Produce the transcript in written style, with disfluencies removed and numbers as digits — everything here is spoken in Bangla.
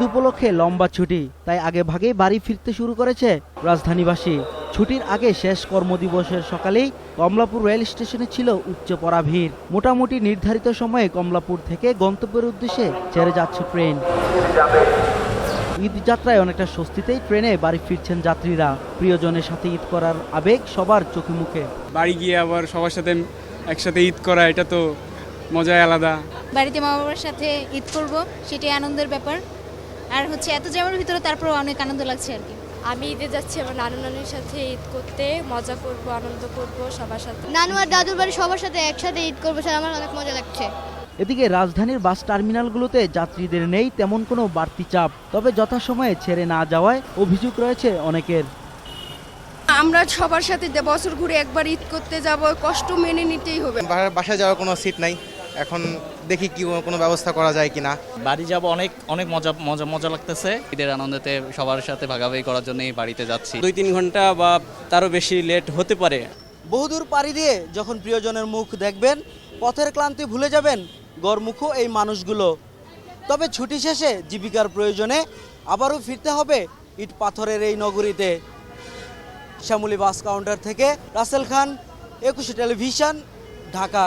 ঈদ উপলক্ষে লম্বা ছুটি, তাই আগে ভাগেই বাড়ি ফিরতে শুরু করেছে রাজধানীবাসী। ছুটির আগে শেষ কর্মদিবসের সকালেই কমলাপুর রেল স্টেশনে ছিল উপচে পড়া ভিড়। মোটামুটি নির্ধারিত সময়ে কমলাপুর থেকে গন্তব্যের উদ্দেশ্যে ছেড়ে যাচ্ছে ট্রেন। ঈদ যাত্রায় অনেকটা স্বস্তিতেই ট্রেনে বাড়ি ফিরছেন যাত্রীরা। প্রিয়জনের সাথে ঈদ করার আবেগ সবার চোখে মুখে। বাড়ি গিয়ে আবার সবার সাথে একসাথে ঈদ করা, এটা তো মজাই আলাদা। বাড়িতে মা বাবার সাথে ঈদ করব, সেটাই আনন্দের ব্যাপার। আর হচ্ছে এত জ্যামের ভিতরে তারপরেও অনেক আনন্দ লাগছে আর কি। আমি ঈদে যাচ্ছি আমার নানু নানির সাথে ঈদ করতে, মজা করব, আনন্দ করব সবার সাথে। নানু আর দাদুর বাড়ি সবার সাথে একসাথে ঈদ করবো, স্যার আমার অনেক মজা লাগছে। এদিকে রাজধানীর বাস টার্মিনালগুলোতে যাত্রীদের নেই তেমন কোনো বাড়তি চাপ, তবে যথাসময়ে ছেড়ে না যাওয়ায় অভিযোগ রয়েছে অনেকের। আমরা সবার সাথে বছর ঘুরে একবার ঈদ করতে যাব, কষ্ট মেনে নিতেই হবে। বাসায় যাওয়ার কোনো সিট নাই, এখন দেখি কি কোনো ব্যবস্থা করা যায় কিনা। বাড়ি যাব, অনেক অনেক মজা লাগতেছে। ঈদের আনন্দেতে সবার সাথে ভাগাভাগি করার জন্যই বাড়িতে যাচ্ছি। 2-3 ঘন্টা বা তারও বেশি লেট হতে পারে। বহুদূর পাড়ি দিয়ে যখন প্রিয়জনের মুখ দেখবেন, পথের ক্লান্তি ভুলে যাবেন গড়মুখো এই মানুষগুলো। তবে ছুটি শেষে জীবিকার প্রয়োজনে আবারও ফিরতে হবে ইট পাথরের এই নগরীতে। শ্যামলী বাস কাউন্টার থেকে রাসেল খান, 21 টেলিভিশন, ঢাকা।